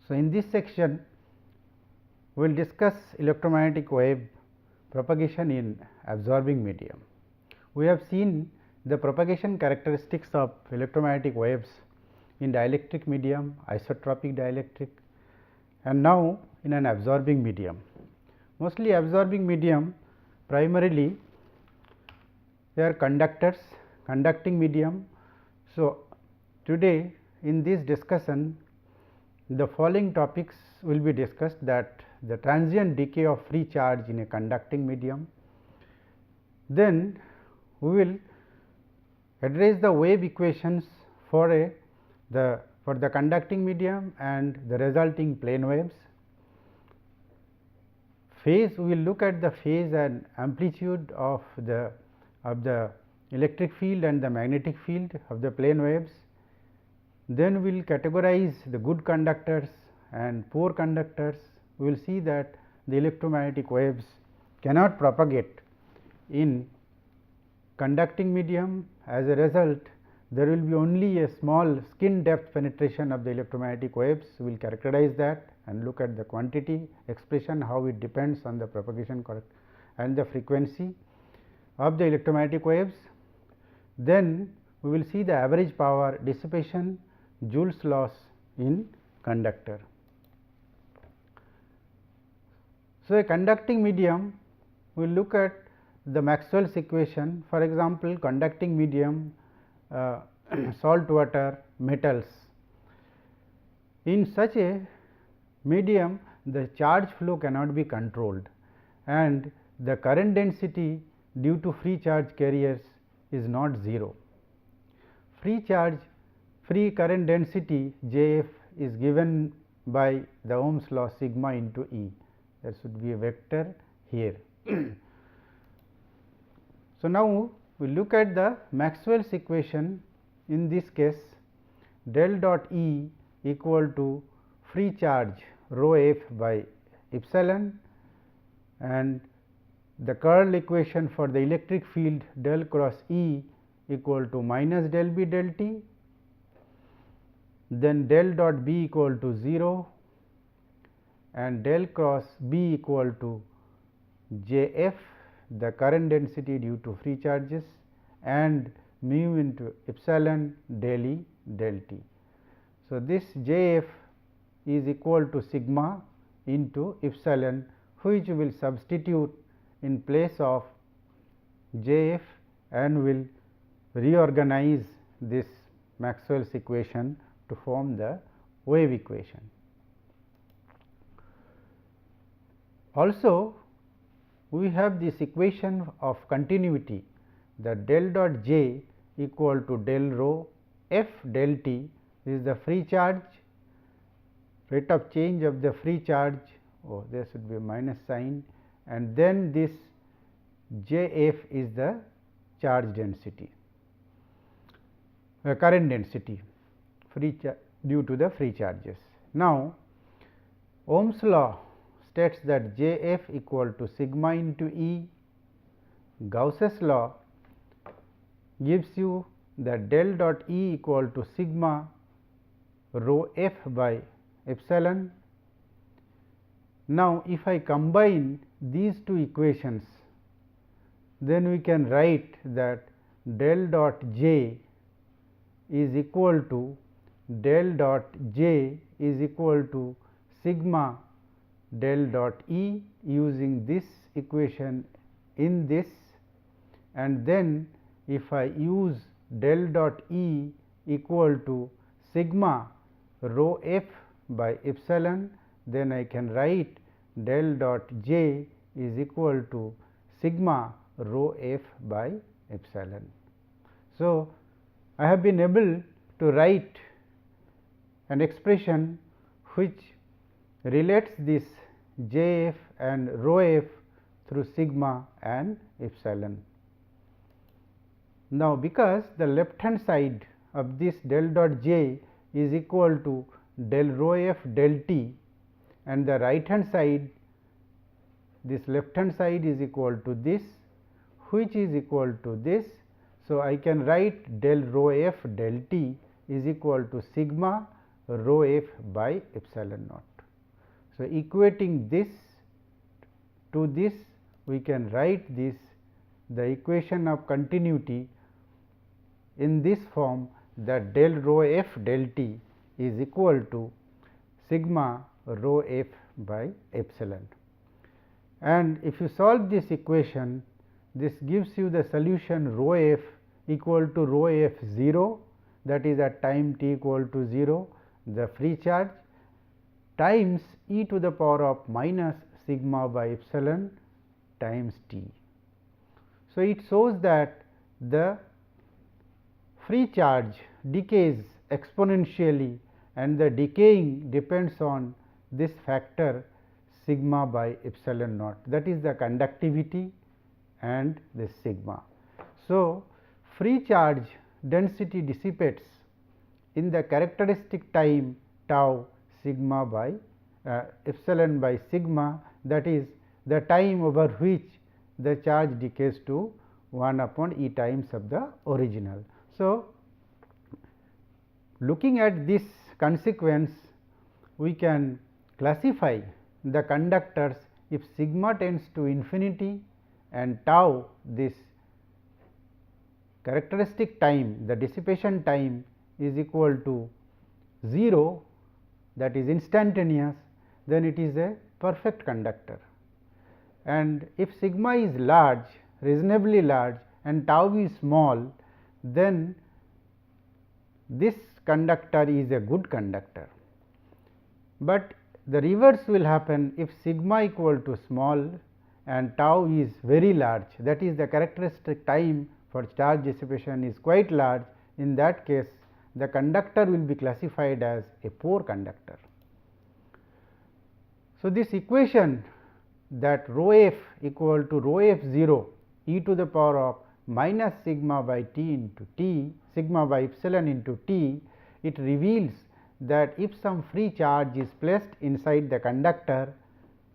So, in this section we will discuss electromagnetic wave propagation in absorbing medium. We have seen the propagation characteristics of electromagnetic waves in dielectric medium, isotropic dielectric, and now in an absorbing medium. Mostly absorbing medium, primarily they are conductors, conducting medium. So, today in this discussion the following topics will be discussed, that the transient decay of free charge in a conducting medium. Then we will address the wave equations for the conducting medium and the resulting plane waves. Phase, we will look at the phase and amplitude of the electric field and the magnetic field of the plane waves. Then we will categorize the good conductors and poor conductors. We will see that the electromagnetic waves cannot propagate in conducting medium. As a result, there will be only a small skin depth penetration of the electromagnetic waves. We will characterize that and look at the quantity expression, how it depends on the propagation and the frequency of the electromagnetic waves. Then we will see the average power dissipation, Joule's loss in conductor. So, a conducting medium, we will look at the Maxwell's equation. For example, conducting medium, salt water, metals. In such a medium, the charge flow cannot be controlled and the current density due to free charge carriers is not 0. Free current density J f is given by the Ohm's law sigma into E. There should be a vector here. So, now we look at the Maxwell's equation. In this case, del dot E equal to free charge rho f by epsilon, and the curl equation for the electric field del cross E equal to minus del B del T, then del dot B equal to 0 and del cross B equal to J f, the current density due to free charges, and mu into epsilon del E del T. So, this J f is equal to sigma into epsilon, which will substitute in place of J f and will reorganize this Maxwell's equation to form the wave equation. Also, we have this equation of continuity, that del dot J equal to del rho f del T is the free charge, rate of change of the free charge. Oh, there should be a minus sign, and then this J f is the charge density, current density due to the free charges. Now, Ohm's law states that J f equal to sigma into E. Gauss's law gives you that del dot E equal to sigma rho f by epsilon. Now, if I combine these two equations, then we can write that del dot J is equal to del dot J is equal to sigma del dot E, using this equation in this, and then if I use del dot E equal to sigma rho f by epsilon, then I can write del dot J is equal to sigma rho f by epsilon. So, I have been able to write an expression which relates this J f and rho f through sigma and epsilon. Now, because the left hand side of this del dot J is equal to del rho f del T, and the right hand side, this left hand side is equal to this, which is equal to this. So, I can write del rho f del T is equal to sigma rho f by epsilon naught. So, equating this to this, we can write this, the equation of continuity, in this form, that del rho f del t is equal to sigma rho f by epsilon. And if you solve this equation, this gives you the solution rho f equal to rho f 0, that is at time t equal to 0, the free charge, times e to the power of minus sigma by epsilon times t. So, it shows that the free charge decays exponentially, and the decaying depends on this factor sigma by epsilon naught, that is the conductivity and this sigma. So, free charge density dissipates in the characteristic time tau sigma by epsilon by sigma, that is the time over which the charge decays to 1 upon e times of the original. So, looking at this consequence, we can classify the conductors if sigma tends to infinity and tau, this characteristic time, the dissipation time, is equal to 0, that is instantaneous, then it is a perfect conductor. And if sigma is large, reasonably large, and tau is small, then this conductor is a good conductor. But the reverse will happen if sigma equal to small and tau is very large, that is the characteristic time for charge dissipation is quite large. In that case, the conductor will be classified as a poor conductor. So, this equation that rho f equal to rho f 0 e to the power of minus sigma by t into t, sigma by epsilon into t, it reveals that if some free charge is placed inside the conductor,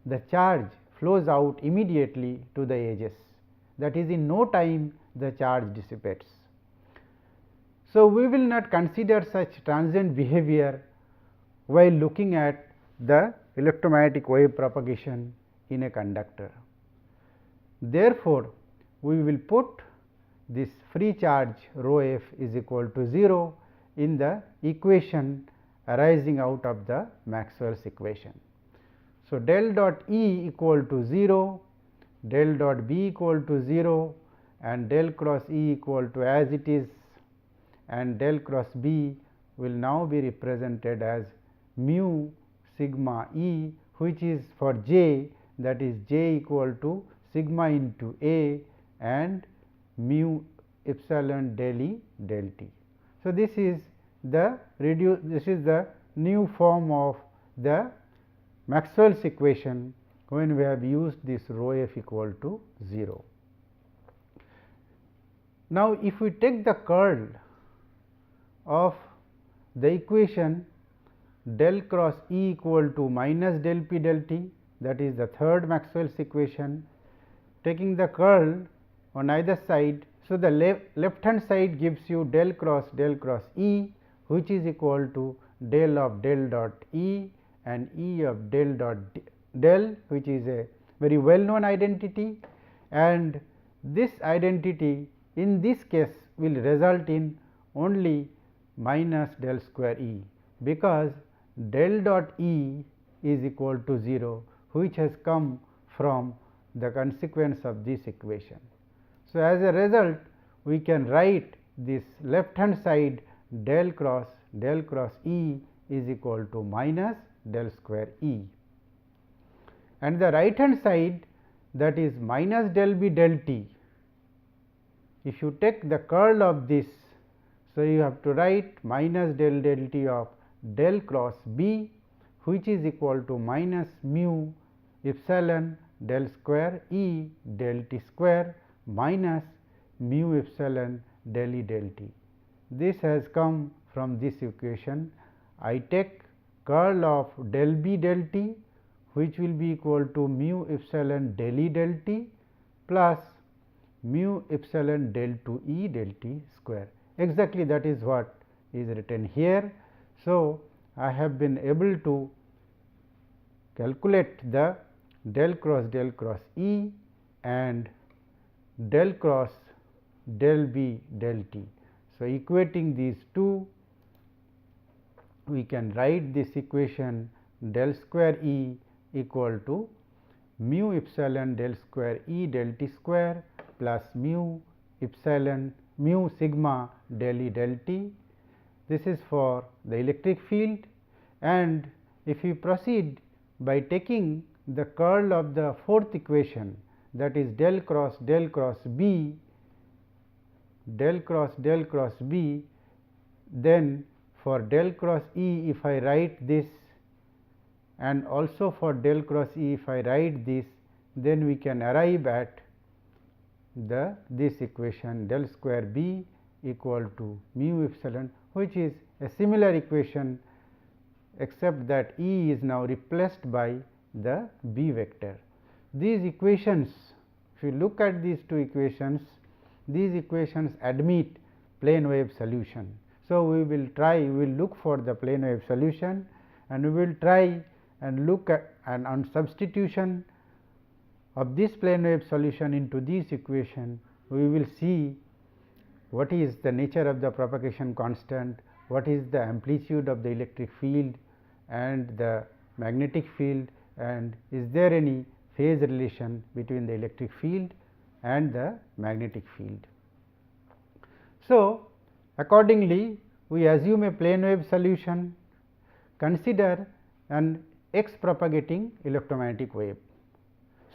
the charge flows out immediately to the edges, that is in no time the charge dissipates. So, we will not consider such transient behavior while looking at the electromagnetic wave propagation in a conductor. Therefore, we will put this free charge rho f is equal to 0 in the equation arising out of the Maxwell's equation. So, del dot E equal to 0, del dot B equal to 0, and del cross E equal to as it is, and del cross B will now be represented as mu sigma E, which is for j, that is j equal to sigma into A and mu epsilon del E del t. So, this is the new form of the Maxwell's equation when we have used this rho f equal to 0. Now, if we take the curl of the equation del cross E equal to minus del p del t, that is the third Maxwell's equation, taking the curl on either side. So, the left hand side gives you del cross E, which is equal to del of del dot E and E of del dot del, which is a very well known identity, and this identity in this case will result in only minus del square E, because del dot E is equal to 0, which has come from the consequence of this equation. So, as a result, we can write this left hand side del cross E is equal to minus del square E, and the right hand side, that is minus del B del t. If you take the curl of this, so you have to write minus del t of del cross B, which is equal to minus mu epsilon del square E del t square minus mu epsilon del E del t. This has come from this equation. I take curl of del B del t, which will be equal to mu epsilon del E del t plus mu epsilon del 2 E del t square. Exactly that is what is written here. So, I have been able to calculate the del cross E and del cross del B del T. So, equating these two, we can write this equation del square E equal to mu epsilon del square E del T square plus mu epsilon mu sigma del E del T. This is for the electric field, and if we proceed by taking the curl of the fourth equation, that is del cross B, then for del cross E, if I write this, and also for del cross E, if I write this, then we can arrive at this equation del square B equal to mu epsilon, which is a similar equation, except that E is now replaced by the B vector. These equations, if you look at these two equations, these equations admit plane wave solution. So, we will look for the plane wave solution, and we will try and look at, and on substitution of this plane wave solution into this equation, we will see what is the nature of the propagation constant, what is the amplitude of the electric field and the magnetic field, and is there any phase relation between the electric field and the magnetic field. So, accordingly, we assume a plane wave solution, consider an x propagating electromagnetic wave.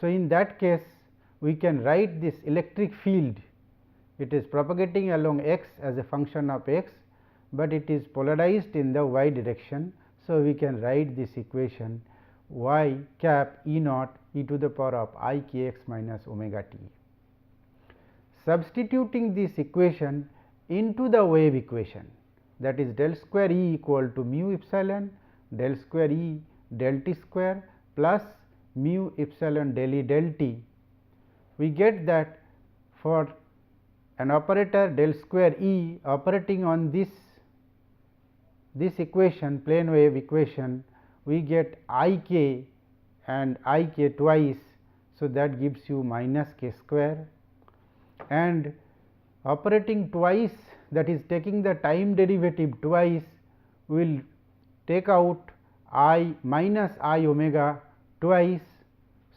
So, in that case, we can write this electric field, it is propagating along x as a function of x, but it is polarized in the y direction. So, we can write this equation y cap E naught e to the power of I k x minus omega t. Substituting this equation into the wave equation, that is del square E equal to mu epsilon del square E del t square plus mu epsilon del E del t, we get that for an operator del square E operating on this equation, plane wave equation, we get I k and I k twice. So, that gives you minus k square, and operating twice, that is taking the time derivative twice, we will take out I minus I omega twice.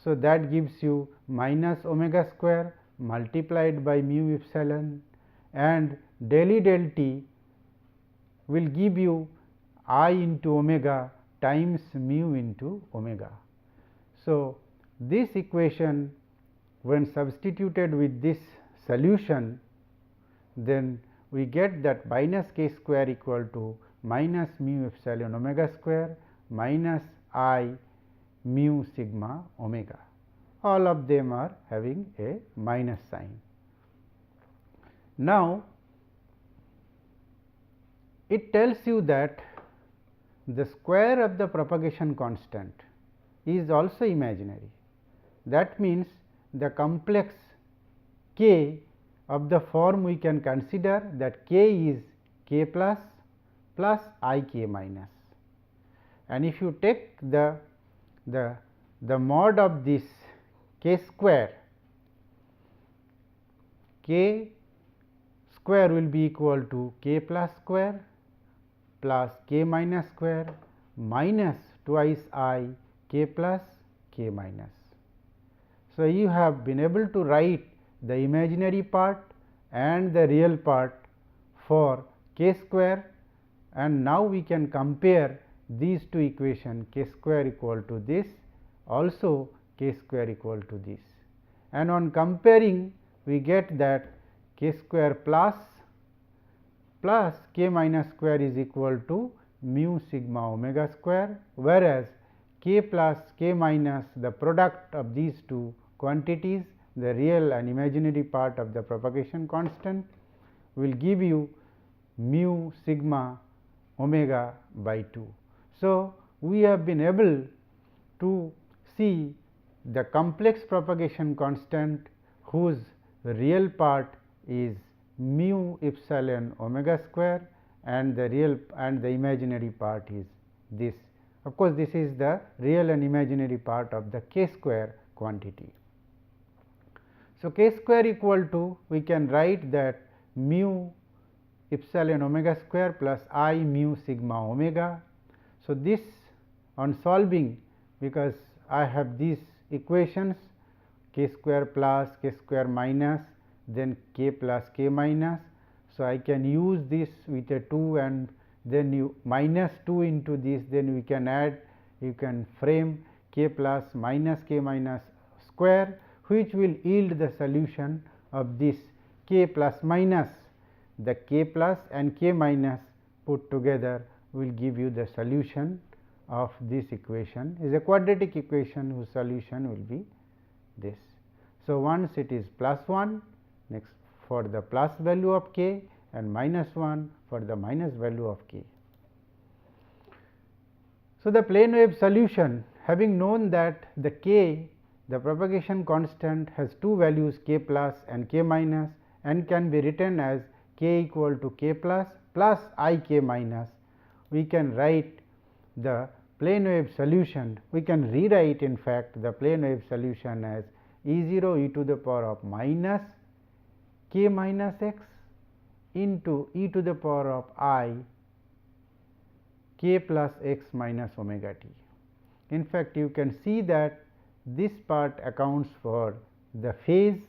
So, that gives you minus omega square multiplied by mu epsilon, and del E del t will give you I into omega times mu into omega. So, this equation when substituted with this solution, then we get that minus k square equal to minus mu epsilon omega square minus I mu sigma omega. All of them are having a minus sign. Now, it tells you that the square of the propagation constant is also imaginary. That means, the complex k of the form we can consider that k is k plus I k minus, and if you take the mod of this k square, k square will be equal to k plus square plus k minus square minus twice I k plus k minus. So, you have been able to write the imaginary part and the real part for k square, and now we can compare these two equations, k square equal to this, also k square equal to this, and on comparing we get that k square plus k minus square is equal to mu sigma omega square, whereas k plus k minus, the product of these two quantities, the real and imaginary part of the propagation constant, will give you mu sigma omega by 2. So, we have been able to see the complex propagation constant whose real part is mu epsilon omega square and the real and the imaginary part is this. Of course, this is the real and imaginary part of the k square quantity. So, k square equal to, we can write that mu epsilon omega square plus I mu sigma omega. So, this on solving, because I have these equations k square plus k square minus, then k plus k minus. So, I can use this with a 2 and then you minus 2 into this, then we can add, you can frame k plus minus k minus square, which will yield the solution of this k plus minus. The k plus and k minus put together will give you the solution of this equation, is a quadratic equation whose solution will be this. So, once it is plus 1, next for the plus value of k and minus 1 for the minus value of k. So, the plane wave solution, having known that the k, the propagation constant, has two values k plus and k minus and can be written as k equal to k plus I k minus, we can write the plane wave solution. We can rewrite in fact the plane wave solution as E 0 e to the power of minus k minus x into e to the power of I k plus x minus omega t. In fact, you can see that this part accounts for the phase,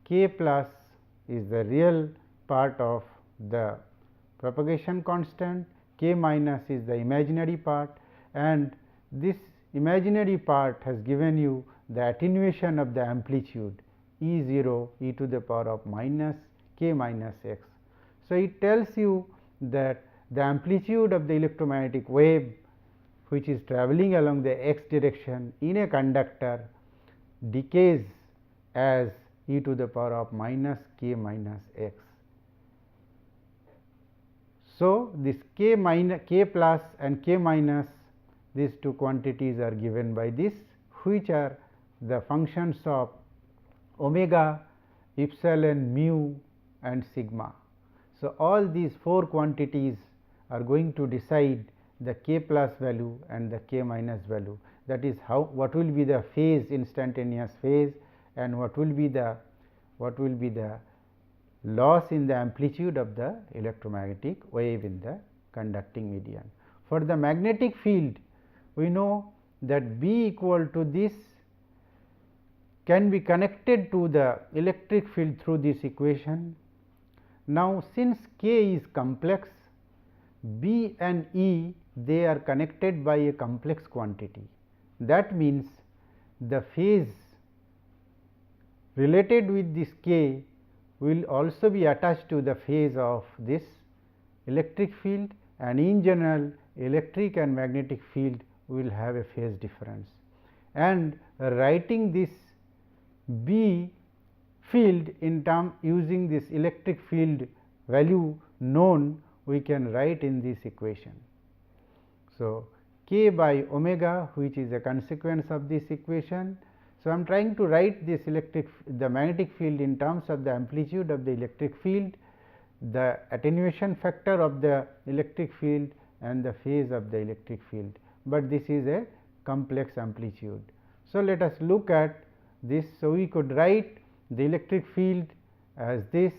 k plus is the real part of the propagation constant, k minus is the imaginary part, and this imaginary part has given you the attenuation of the amplitude E 0 e to the power of minus k minus x. So, it tells you that the amplitude of the electromagnetic wave which is travelling along the x direction in a conductor decays as e to the power of minus k minus x. So, this k plus and k minus, these two quantities are given by this, which are the functions of omega, epsilon, mu and sigma. So, all these four quantities are going to decide the k plus value and the k minus value, that is how, what will be the phase, instantaneous phase, and what will be the loss in the amplitude of the electromagnetic wave in the conducting medium. For the magnetic field, we know that B equal to this can be connected to the electric field through this equation. Now, since k is complex, B and E, they are connected by a complex quantity. That means, the phase related with this k will also be attached to the phase of this electric field, and in general electric and magnetic field will have a phase difference. And writing this B field in term using this electric field value known, we can write in this equation. So, k by omega, which is a consequence of this equation. So, I am trying to write this the magnetic field in terms of the amplitude of the electric field, the attenuation factor of the electric field and the phase of the electric field, but this is a complex amplitude. So, let us look at this. So, we could write the electric field as this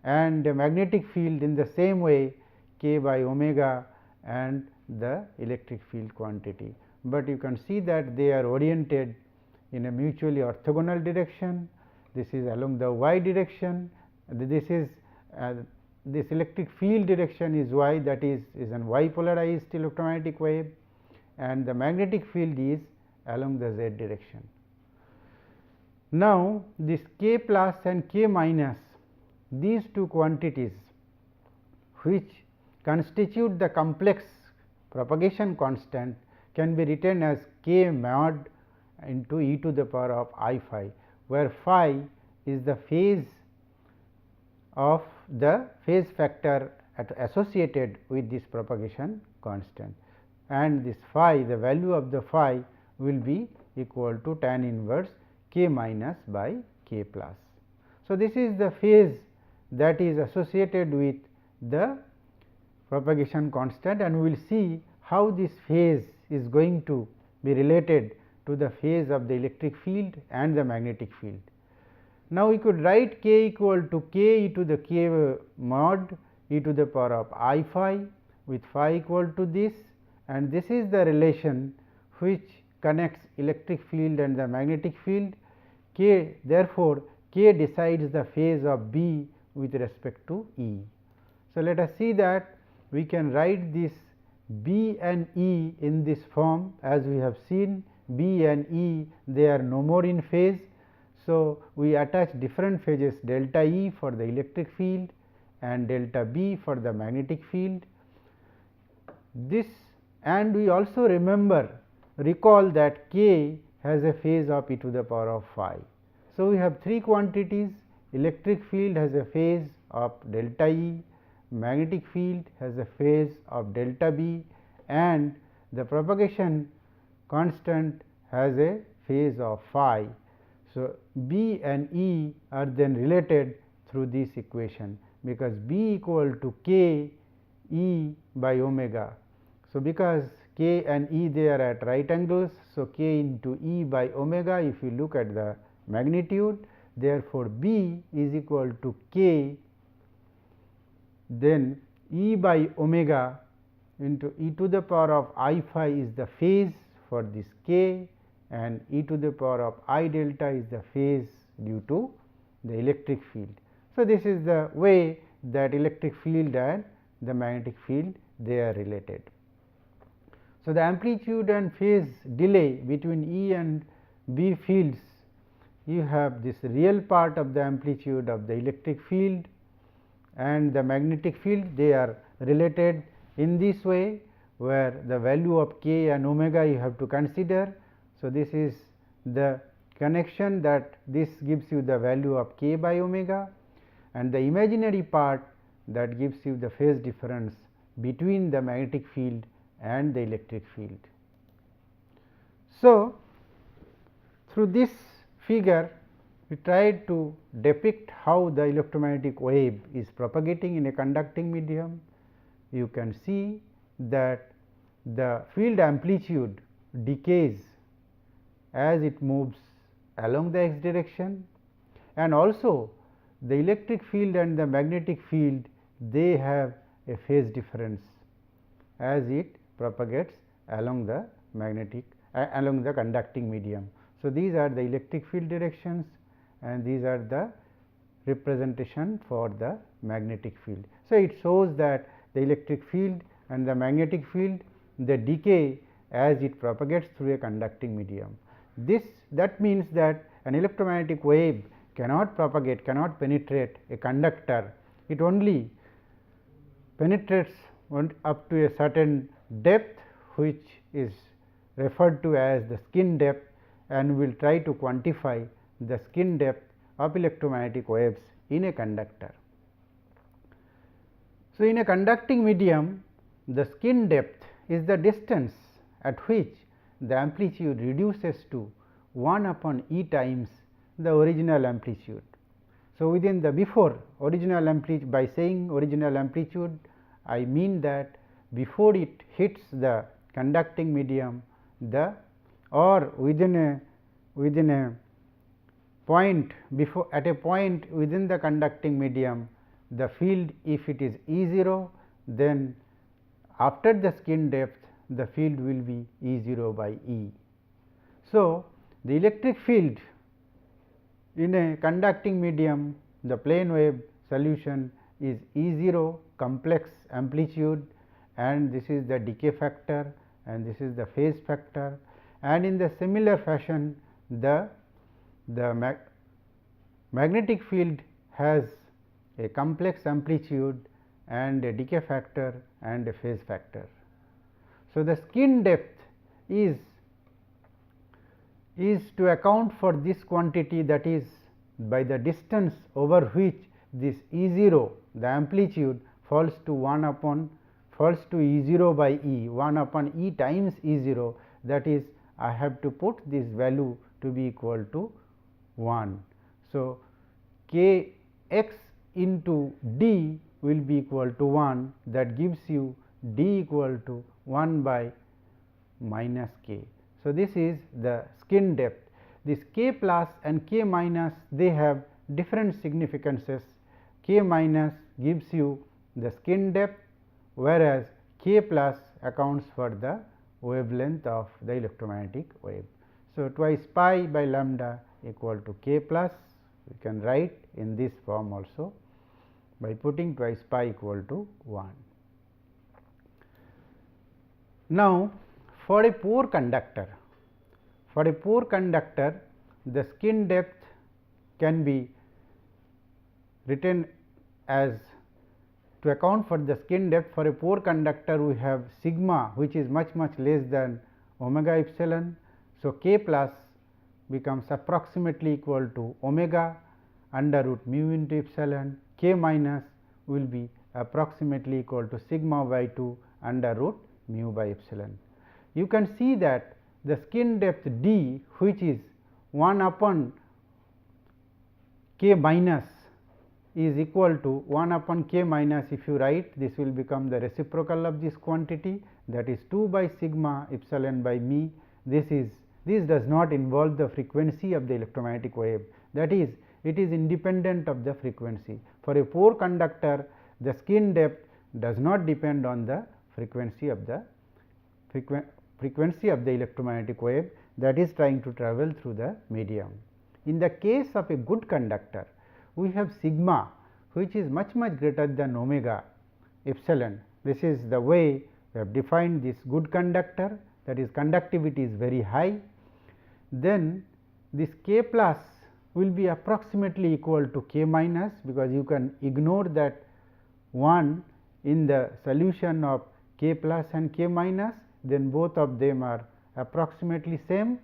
and the magnetic field in the same way, k by omega and the electric field quantity, but you can see that they are oriented in a mutually orthogonal direction. This is along the y direction, this is this electric field direction is y, that is an y polarized electromagnetic wave, and the magnetic field is along the z direction. Now, this k plus and k minus, these two quantities which constitute the complex propagation constant can be written as k mod into e to the power of I phi, where phi is the phase of the phase factor associated with this propagation constant, and this phi, the value of the phi will be equal to tan inverse k minus by k plus. So, this is the phase that is associated with the propagation constant, and we will see how this phase is going to be related to the phase of the electric field and the magnetic field. Now, we could write k equal to k e to the k mod e to the power of I phi, with phi equal to this, and this is the relation which connects electric field and the magnetic field. K, therefore, k decides the phase of B with respect to E. So, let us see that we can write this B and E in this form, as we have seen B and E, they are no more in phase. So, we attach different phases delta E for the electric field and delta B for the magnetic field. This, and we also recall that k has a phase of e to the power of phi. So, we have three quantities: electric field has a phase of delta E, magnetic field has a phase of delta B, and the propagation constant has a phase of phi. So, B and E are then related through this equation, because B equal to k E by omega. So, because k and E they are at right angles. So, k into E by omega, if you look at the magnitude, therefore, B is equal to k, then E by omega into e to the power of I phi is the phase for this k, and e to the power of I delta is the phase due to the electric field. So, this is the way that electric field and the magnetic field they are related. So, the amplitude and phase delay between E and B fields, you have this real part of the amplitude of the electric field and the magnetic field, they are related in this way, where the value of k and omega you have to consider. So, this is the connection that this gives you the value of k by omega, and the imaginary part that gives you the phase difference between the magnetic field and the electric field. So, through this figure we tried to depict how the electromagnetic wave is propagating in a conducting medium. You can see that the field amplitude decays as it moves along the x direction, and also the electric field and the magnetic field they have a phase difference as it propagates along the along the conducting medium. So, these are the electric field directions and these are the representation for the magnetic field. So, it shows that the electric field and the magnetic field they decay as it propagates through a conducting medium. That means that an electromagnetic wave cannot propagate, cannot penetrate a conductor. It only penetrates up to a certain depth, which is referred to as the skin depth, and we will try to quantify the skin depth of electromagnetic waves in a conductor. So, in a conducting medium, the skin depth is the distance at which the amplitude reduces to 1 upon E times the original amplitude. So, within the before original amplitude, by saying original amplitude, I mean that before it hits the conducting medium, or within a point before, at a point within the conducting medium, the field, if it is E 0, then after the skin depth the field will be E 0 by E. So, the electric field in a conducting medium, the plane wave solution is E 0 complex amplitude, and this is the decay factor and this is the phase factor, and in the similar fashion the magnetic field has a complex amplitude and a decay factor and a phase factor. So, the skin depth is to account for this quantity, that is by the distance over which this E 0, the amplitude falls to E 0 by E, 1 upon E times E 0, that is I have to put this value to be equal to 1. So, k x into d will be equal to 1, that gives you d equal to 1 by minus k. So, this is the skin depth. This k plus and k minus, they have different significances. K minus gives you the skin depth, whereas k plus accounts for the wavelength of the electromagnetic wave. So, twice pi by lambda equal to k plus, we can write in this form also by putting twice pi equal to 1. Now, for a pore conductor, the skin depth can be written as, to account for the skin depth for a pore conductor, we have sigma, which is much less than omega epsilon. So, k plus becomes approximately equal to omega under root mu into epsilon, k minus will be approximately equal to sigma by 2 under root mu by epsilon. You can see that the skin depth d, which is 1 upon k minus, is equal to 1 upon k minus. If you write, this will become the reciprocal of this quantity, that is 2 by sigma epsilon by me. This does not involve the frequency of the electromagnetic wave, that is, it is independent of the frequency. For a pore conductor, the skin depth does not depend on the frequency of the electromagnetic wave that is trying to travel through the medium. In the case of a good conductor, we have sigma, which is much greater than omega epsilon. This is the way we have defined this good conductor, that is, conductivity is very high. Then this k plus will be approximately equal to k minus, because you can ignore that 1 in the solution of k plus and k minus, then both of them are approximately same.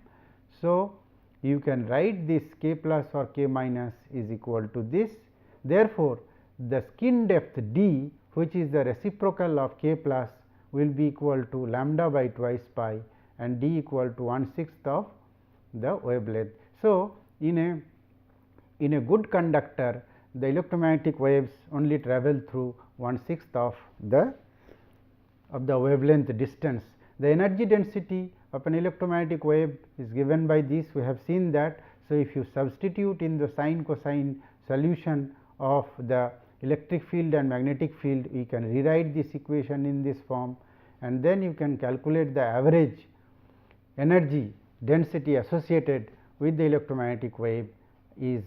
So, you can write this k plus or k minus is equal to this. Therefore, the skin depth d, which is the reciprocal of k plus, will be equal to lambda by twice pi and d equal to 1/6 of the wavelength. So, in a good conductor, the electromagnetic waves only travel through 1/6 of the wavelength distance. The energy density of an electromagnetic wave is given by this, we have seen that. So, if you substitute in the sine cosine solution of the electric field and magnetic field, we can rewrite this equation in this form, and then you can calculate the average energy density associated with the electromagnetic wave is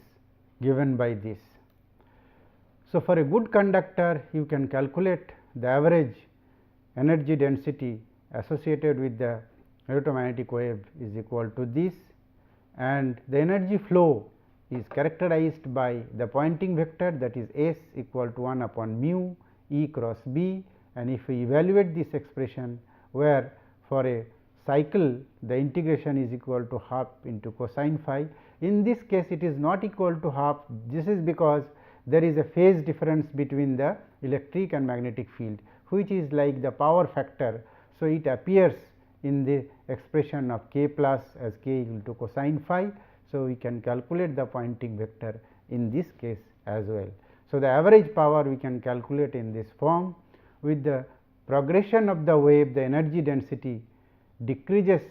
given by this. So, for a good conductor, you can calculate the average energy density associated with the electromagnetic wave is equal to this, and the energy flow is characterized by the Poynting vector, that is S equal to 1 upon mu E cross B. And if we evaluate this expression, where for a cycle the integration is equal to half into cosine phi, in this case it is not equal to half. This is because there is a phase difference between the electric and magnetic field, which is like the power factor. So, it appears in the expression of k plus as k equal to cosine phi. So, we can calculate the Poynting vector in this case as well. So, the average power we can calculate in this form. With the progression of the wave, the energy density decreases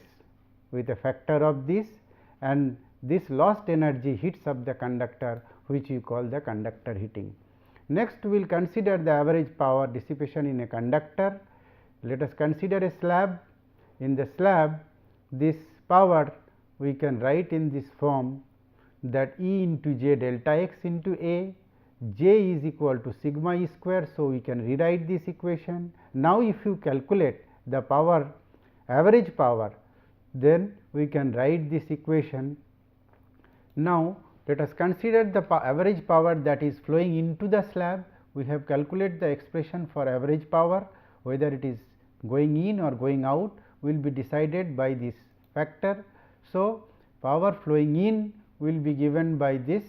with a factor of this, and this lost energy heats up the conductor, which we call the conductor heating. Next, we will consider the average power dissipation in a conductor. Let us consider a slab. In the slab, this power we can write in this form, that E into j delta x into A, j is equal to sigma E square. So, we can rewrite this equation. Now, if you calculate the power, average power, then we can write this equation. Now, let us consider the average power that is flowing into the slab. We have calculated the expression for average power, whether it is going in or going out will be decided by this factor. So, power flowing in will be given by this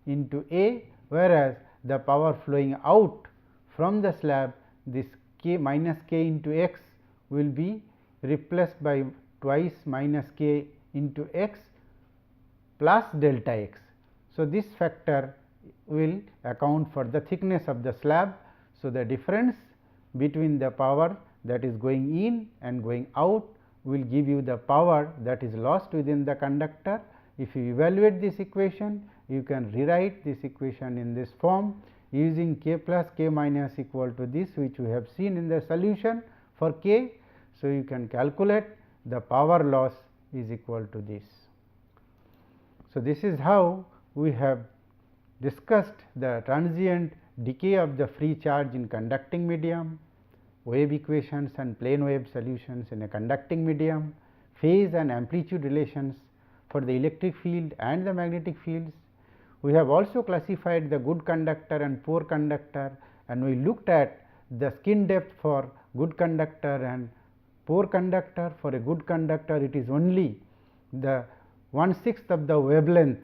into A, whereas the power flowing out from the slab, this k minus k into x will be replaced by twice minus k into x plus delta x. So, this factor will account for the thickness of the slab. So, the difference between the power that is going in and going out will give you the power that is lost within the conductor. If you evaluate this equation, you can rewrite this equation in this form using k plus k minus equal to this, which we have seen in the solution for k. So, you can calculate the power loss is equal to this. So, this is how we have discussed the transient decay of the free charge in conducting medium, wave equations and plane wave solutions in a conducting medium, phase and amplitude relations for the electric field and the magnetic fields. We have also classified the good conductor and poor conductor, and we looked at the skin depth for good conductor and poor conductor. For a good conductor, it is only the 1/6 of the wavelength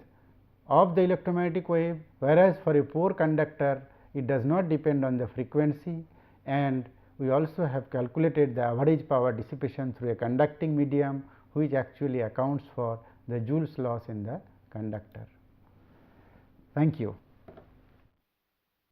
of the electromagnetic wave, whereas for a poor conductor it does not depend on the frequency, and we also have calculated the average power dissipation through a conducting medium, which actually accounts for the Joule's loss in the conductor. Thank you.